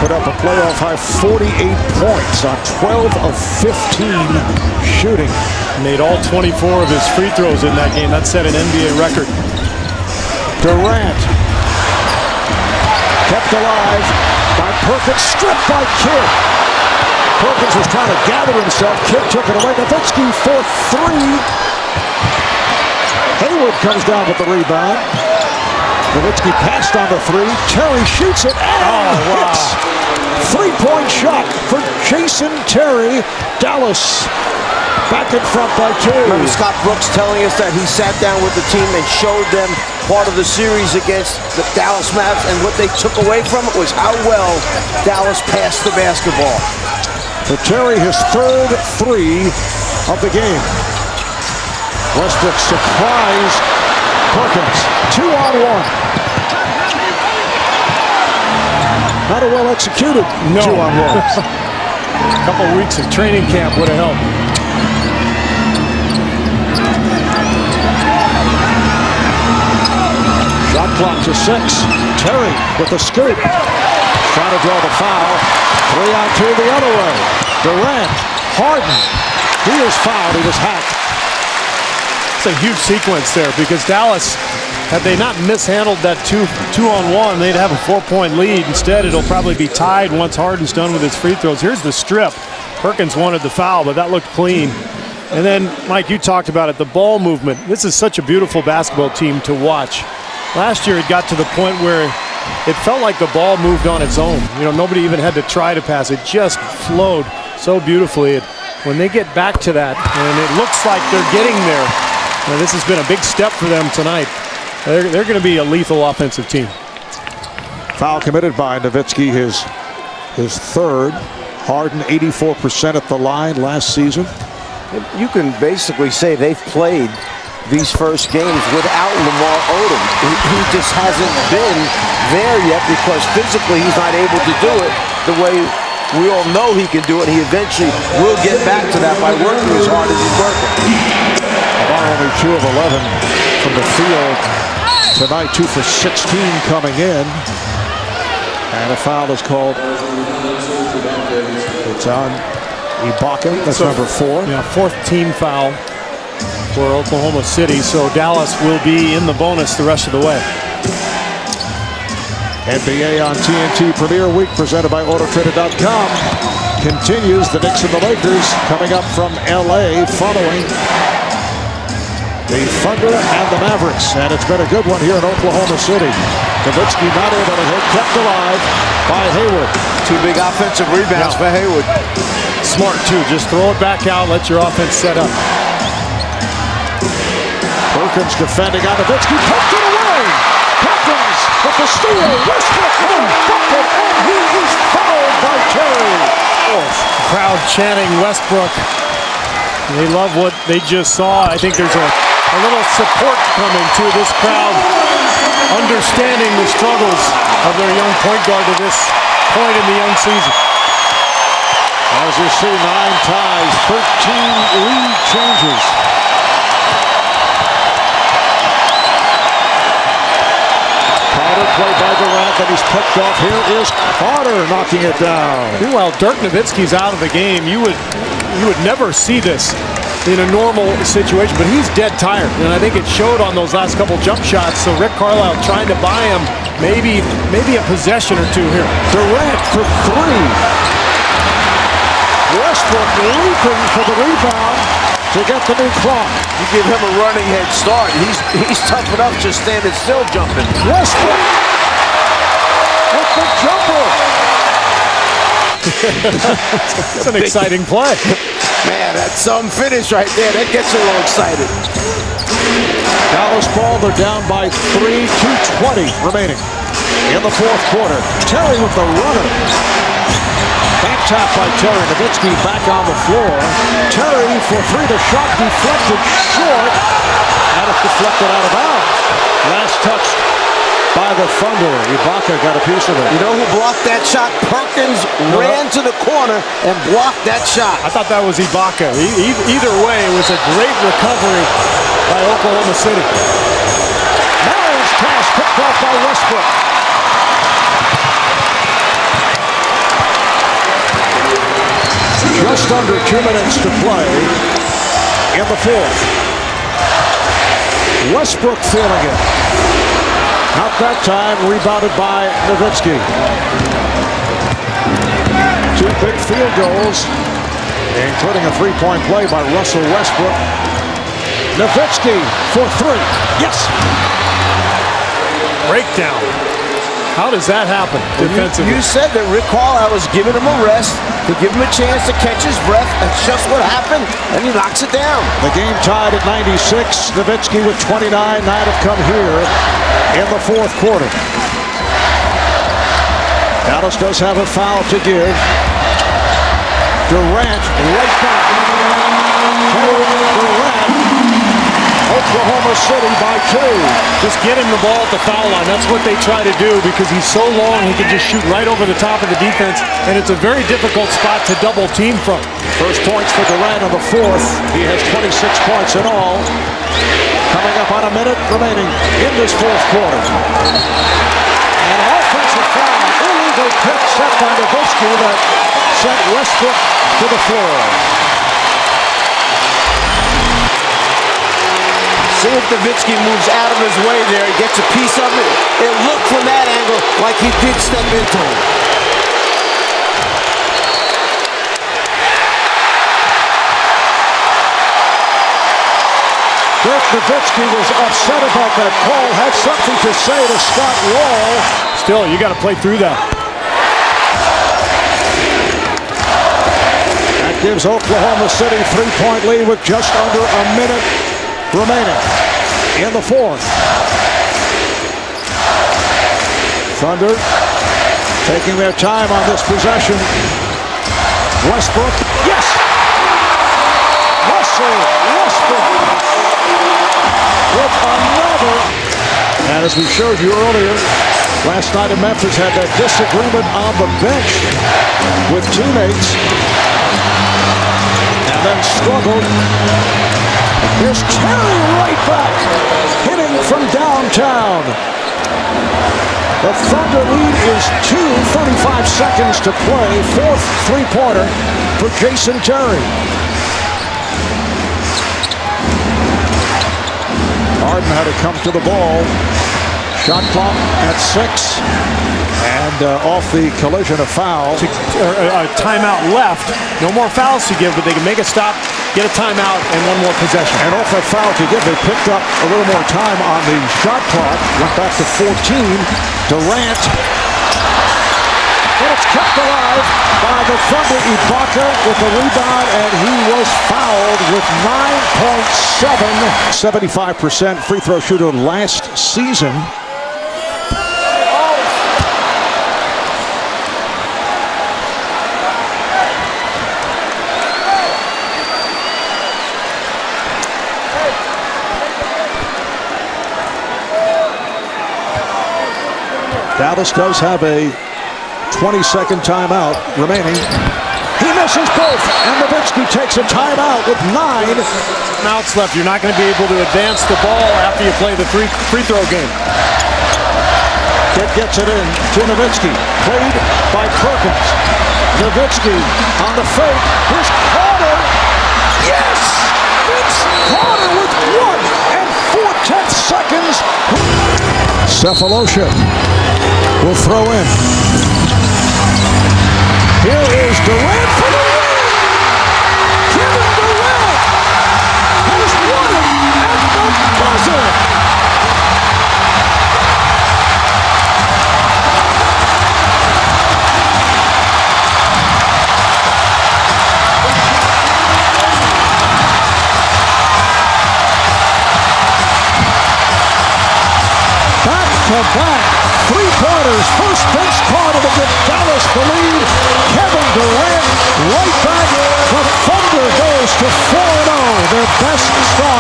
put up a playoff-high 48 points on 12 of 15 shooting. Made all 24 of his free throws in that game. That set an NBA record. Durant kept alive by Perkins, stripped by Kidd. Perkins was trying to gather himself. Kidd took it away. Nowitzki for three. Hayward comes down with the rebound. Nowitzki passed on the three. Terry shoots it and hits. Three-point shot for Jason Terry. Dallas back in front by two. Remember Scott Brooks telling us that he sat down with the team and showed them part of the series against the Dallas Mavericks, and what they took away from it was how well Dallas passed the basketball. For Terry, his third three of the game. Westbrook surprised Perkins. 2-on-1. Not a well executed 2-on-1. A couple weeks of training camp would have helped. Shot clock to 6. Terry with the scoop. Trying to draw the foul. 3-on-2 the other way. Durant, Harden. He is fouled. He was hacked. It's a huge sequence there because Dallas, had they not mishandled that two-on-one, they'd have a 4-point lead. Instead, it'll probably be tied once Harden's done with his free throws. Here's the strip. Perkins wanted the foul, but that looked clean. And then, Mike, you talked about it, the ball movement. This is such a beautiful basketball team to watch. Last year, it got to the point where it felt like the ball moved on its own. You know, nobody even had to try to pass. It just flowed so beautifully. When they get back to that, and it looks like they're getting there, and this has been a big step for them tonight. They're going to be a lethal offensive team. Foul committed by Nowitzki, his third. Harden 84% at the line last season. You can basically say they've played these first games without Lamar Odom. He just hasn't been there yet because physically he's not able to do it the way we all know he can do it. He eventually will get back to that by working as hard as he's working. Lamar only 2 of 11 from the field tonight, 2 for 16 coming in. And a foul is called. It's on Ibaka. That's number 4. Yeah, 4th team foul for Oklahoma City. So Dallas will be in the bonus the rest of the way. NBA on TNT Premier Week presented by AutoTrader.com continues. The Knicks and the Lakers coming up from LA following the Thunder and the Mavericks. And it's been a good one here in Oklahoma City. Nowitzki not able to hit, kept alive by Hayward. 2 big offensive rebounds for Hayward. Smart too, just throw it back out, let your offense set up. Perkins defending on Nowitzki, poked it away. Perkins with the steal. Westbrook with a bucket, and he is fouled by Terry. Crowd chanting Westbrook. They love what they just saw. I think there's a little support coming to this crowd, understanding the struggles of their young point guard to this point in the young season. As you see, 9 ties, 13 lead changes. Carter played by Durant, then he's picked off. Here is Carter knocking it down. Meanwhile, Dirk Nowitzki's out of the game. You would never see this in a normal situation, but he's dead tired, and I think it showed on those last couple jump shots. So Rick Carlisle trying to buy him maybe a possession or two here. Durant for 3. Westbrook leaping for the rebound to get the new clock. You give him a running head start. He's tough enough just standing still jumping. Westbrook with the jumper. It's an exciting play. Man, that's some finish right there. That gets a little excited. Dallas ball, they're down by 3, 2:20 remaining in the 4th quarter. Terry with the runner. Back tap by Terry. Nowitzki back on the floor. Terry for 3. The shot deflected short. And it's deflected out of bounds. Last touch by the Thunder. Ibaka got a piece of it. You know who blocked that shot? Perkins ran to the corner and blocked that shot. I thought that was Ibaka. Either way, it was a great recovery by Oklahoma City. Marion's pass picked off by Westbrook. Just under 2 minutes to play in the fourth. Westbrook feeling it. Not that time, rebounded by Nowitzki. 2 big field goals, including a three-point play by Russell Westbrook. Nowitzki for 3. Yes! Breakdown. How does that happen defensively? You said that Rick Carlisle was giving him a rest to give him a chance to catch his breath. That's just what happened, and he knocks it down. The game tied at 96. Nowitzki with 29. Night have come here in the fourth quarter. Dallas does have a foul to give. Durant right back. Durant. Oklahoma City by 2. Just get him the ball at the foul line. That's what they try to do because he's so long he can just shoot right over the top of the defense, and it's a very difficult spot to double team from. First points for Durant in the fourth. He has 26 points in all. Coming up on a minute remaining in this fourth quarter. An offensive foul. Illegal pick set by Nowitzki that sent Westbrook to the floor. See if Nowitzki moves out of his way there, he gets a piece of it. It looked from that angle like he did step into him. Dirk Nowitzki was upset about that call, had something to say to Scott Wall. Still, you got to play through that. That gives Oklahoma City 3-point lead with just under a minute remaining in the fourth. Thunder taking their time on this possession. Westbrook, yes! Russell Westbrook with another. And as we showed you earlier, last night in Memphis had that disagreement on the bench with teammates and then struggled. Here's Terry right back, hitting from downtown. The Thunder lead is 35 seconds to play. Fourth three-pointer for Jason Terry. Harden had to come to the ball. Shot clock at 6. And off the collision, a foul. A timeout left. No more fouls to give, but they can make a stop, get a timeout, and one more possession. And off that foul to give, they picked up a little more time on the shot clock. Went back to 14. Durant. And it's kept alive by the Thunder. Ibaka with the rebound, and he was fouled with 9.7. 75% free throw shooter last season. Dallas does have a 20-second timeout remaining. He misses both, and Nowitzki takes a timeout with 9 outs left. You're not going to be able to advance the ball after you play the free throw game. Kidd gets it in to Nowitzki, played by Perkins. Nowitzki on the fake. Here's Carter. Yes! It's Carter with 1 4/10 seconds. Cephalosha will throw in. Here is Durant for the win! Kevin Durant has won it at the buzzer! Back-to-back three-pointers. First bench card to give Dallas the lead. Kevin Durant right back. The Thunder goes to 4-0. Their best start